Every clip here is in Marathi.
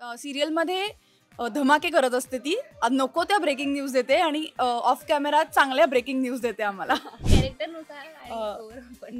सिरियलमध्ये धमाके करत असते ती. नको त्या ब्रेकिंग न्यूज देते आणि ऑफ कॅमेरा चांगल्या ब्रेकिंग न्यूज देते आम्हाला. कॅरेक्टरनुसार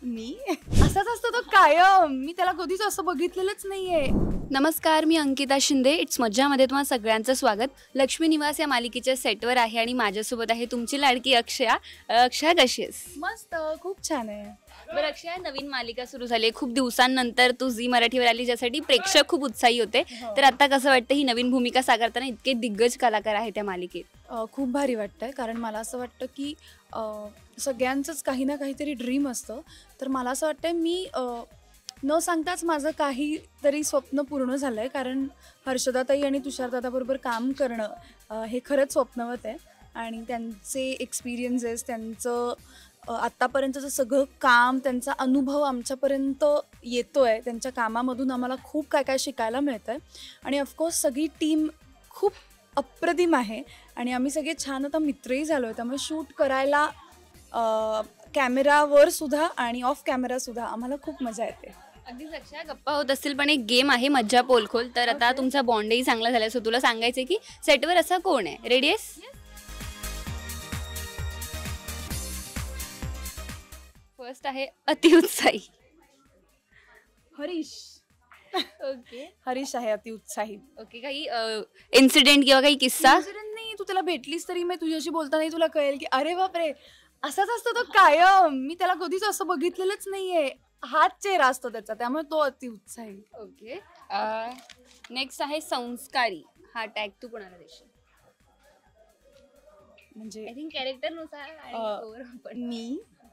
मी असाच असतो तो कायम. मी त्याला कधीच असं बघितलेलंच नाहीये. नमस्कार, मी अंकिता शिंदे. इट्स मज्जामध्ये तुम्हा सगळ्यांचं स्वागत. लक्ष्मी निवास या मालिकेच्या सेटवर आहे आणि माझ्यासोबत आहे तुमची लाडकी अक्षया. अक्षया कशी आहेस? मस्त, खूप छान आहे. बरं अक्षया, नवीन मालिका सुरू झाली, खूप दिवसांनंतर तू झी मराठीवर आली, ज्यासाठी प्रेक्षक खूप उत्साही होते. तर आता कसं वाटतं ही नवीन भूमिका साकारताना? इतके दिग्गज कलाकार आहेत त्या मालिकेत. खूप भारी वाटतंय, कारण मला असं वाटतं की सगळ्यांचंच काही ना काहीतरी ड्रीम असतं. तर मला असं वाटतंय मी न सांगताच माझं काहीतरी स्वप्न पूर्ण झालं आहे. कारण हर्षदाताई आणि तुषारदादाबरोबर काम करणं हे खरंच स्वप्नवत आहे. आणि त्यांचे एक्सपिरियन्सेस, त्यांचं आत्तापर्यंतचं सगळं काम, त्यांचा अनुभव आमच्यापर्यंत येतो आहे. त्यांच्या कामामधून आम्हाला खूप काय काय शिकायला मिळतं आहे. आणि ऑफकोर्स सगळी टीम खूप अप्रतिम आहे आणि आम्ही सगळे छान आता मित्रही झालो आहे. त्यामुळे शूट करायला कॅमेरावर सुद्धा आणि ऑफ कॅमेरासुद्धा आम्हाला खूप मजा येते. अगदीच अक्षया, गप्पा होत असतील पण एक गेम आहे मज्जा पोलखोल. तर आता तुमचा बॉन्डही चांगला झाला, सो तुला सांगायचं की सेटवर असा कोण आहे? रेडी आहेस? फर्स्ट आहे अतिउत्साही हरीश. ओके, हरीश आहे अतिउत्साही. ओके. काही इन्सिडेंट किंवा काही किस्सा? नाही, तू त्याला भेटलीस तरी मी तुझ्याशी बोलताना तुला कळेल की अरे बापरे, असाच असतो तो कायम. मी त्याला कधीच असं बघितलेलंच नाहीये. हाच चेहरा असतो त्याचा, त्यामुळे तो अतिउत्साही. ओके. नेक्स्ट आहे संस्कारी. हा टॅग तू कोणाला देशील? म्हणजे आय थिंक कॅरेक्टरनुसार.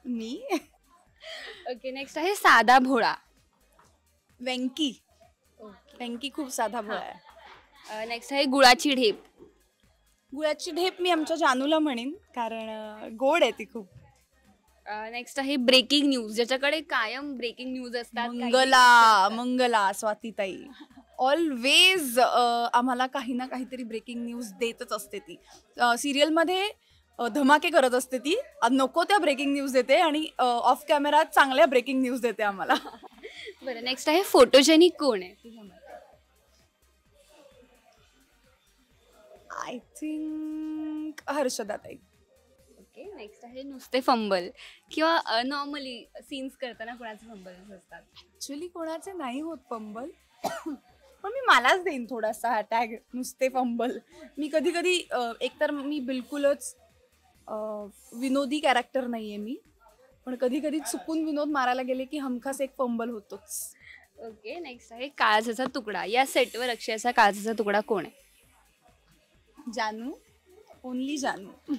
मी ओके. नेक्स्ट आहे साधा भोळा. वेंकी. वेंकी खूप साधा भोळा आहे. नेक्स्ट आहे गुळाची ढेप. गुळाची ढेप मी आमच्या जानूला म्हणेन, कारण गोड आहे ती खूप. नेक्स्ट आहे ब्रेकिंग न्यूज, ज्याच्याकडे कायम ब्रेकिंग न्यूज असतात. मंगला स्वातीताई ऑलवेज आम्हाला काही ना काहीतरी ब्रेकिंग न्यूज देतच असते ती. सिरियलमध्ये धमाके करत असते ती. नको त्या ब्रेकिंग न्यूज देते आणि ऑफ कॅमेरा चांगल्या ब्रेकिंग न्यूज देते आम्हाला. बरं, नेक्स्ट आहे फोटोजेनिक कोण आहे? आय थिंक हर्षदाताई. ओके. नेक्स्ट आहे नुसते फंबल, किंवा नॉर्मली सीन्स करताना कोणाचे फंबल्स असतात? ॲक्च्युली कोणाचे नाही होत फंबल, पण मी मलाच देईन थोडासा हा टॅग नुसते फंबल. मी कधी कधी एकतर मी बिलकुलच विनोदी कॅरेक्टर नाही आहे मी, पण कधी कधी चुकून विनोद मारायला गेले की हमखास एक फंबल होतोच. ओके. नेक्स्ट आहे काळजाचा तुकडा. या सेटवर अक्षयाचा काळजाचा तुकडा कोण आहे? जानू, ओनली जानू.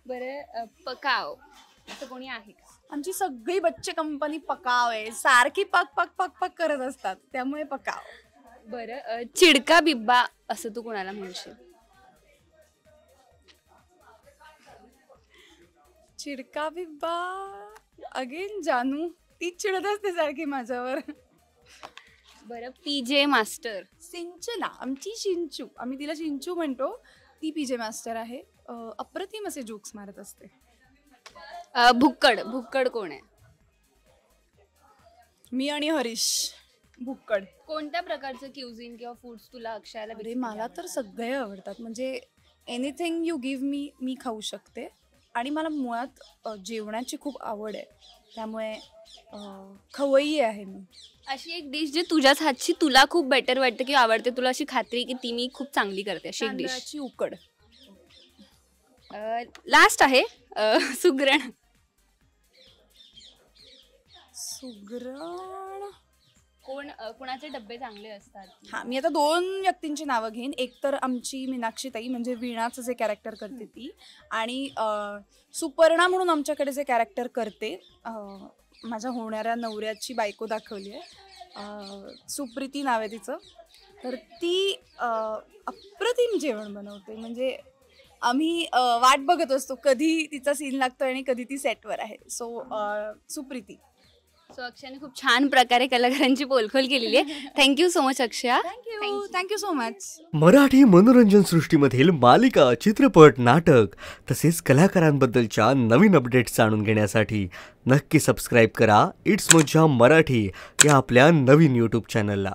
बरं, पकाव असं कोणी आहे का? आमची सगळी बच्चे कंपनी पकाव आहे. सारखी पक पक पक पक करत असतात, त्यामुळे पकाव. बरं, चिडका बिब्बा असं तू कोणाला म्हणशील? चिडका बिब्बा अगेन जानू. ती चिडत असते सारखी माझ्यावर. बरं, पीजे मास्टर. सिंचना, आमची शिंचू, आम्ही तिला शिंचू म्हणतो. ती पीजे मास्टर आहे. अप्रतिम असे जोक्स मारत असते. भुक्कड कोण आहे? मी आणि हरीश. भुक्कड. कोणत्या प्रकारचं क्युझिन किंवा फूड्स तुला अक्षयाला? अरे मला तर सगळे आवडतात. म्हणजे एनिथिंग यू गिव्ह मी खाऊ शकते. आणि मला मुळात जेवणाची खूप आवड आहे, त्यामुळे खवय्यी आहे मी. अशी एक डिश जी तुझ्याच हातची तुला खूप बेटर वाटते किंवा आवडते, तुला अशी खात्री की ती मी खूप चांगली करते, अशी एक डिश? तांदळाची उकड. लास्ट आहे सुगरण. कोणाचे डब्बे चांगले असतात? हां, मी आता 2 व्यक्तींची नावं घेईन. एक तर आमची मीनाक्षीताई, म्हणजे वीणाचं जे कॅरेक्टर करते ती, आणि सुपर्णा म्हणून आमच्याकडे जे कॅरेक्टर करते, माझ्या होणाऱ्या नवऱ्याची बायको दाखवली आहे, सुप्रीती नाव आहे तिचं. तर ती अप्रतिम जेवण बनवते. म्हणजे आम्ही वाट बघत असतो कधी तिचा सीन लागतो आणि कधी ती सेटवर आहे. सो सुप्रीती. सो अक्षयाने खूप छान प्रकारे कलाकारांची पोलखोल केलेली आहे. Thank you so much Akshaya. Thank you so much. Marathi मनोरंजन सृष्टीमधील मालिका, चित्रपट, नाटक तसेच कलाकारांबद्दलच्या नवीन अपडेट्स जाणून घेण्यासाठी नक्की सबस्क्राईब करा इट्स मज्जा मराठी या आपल्या नवीन यूट्यूब चॅनलला.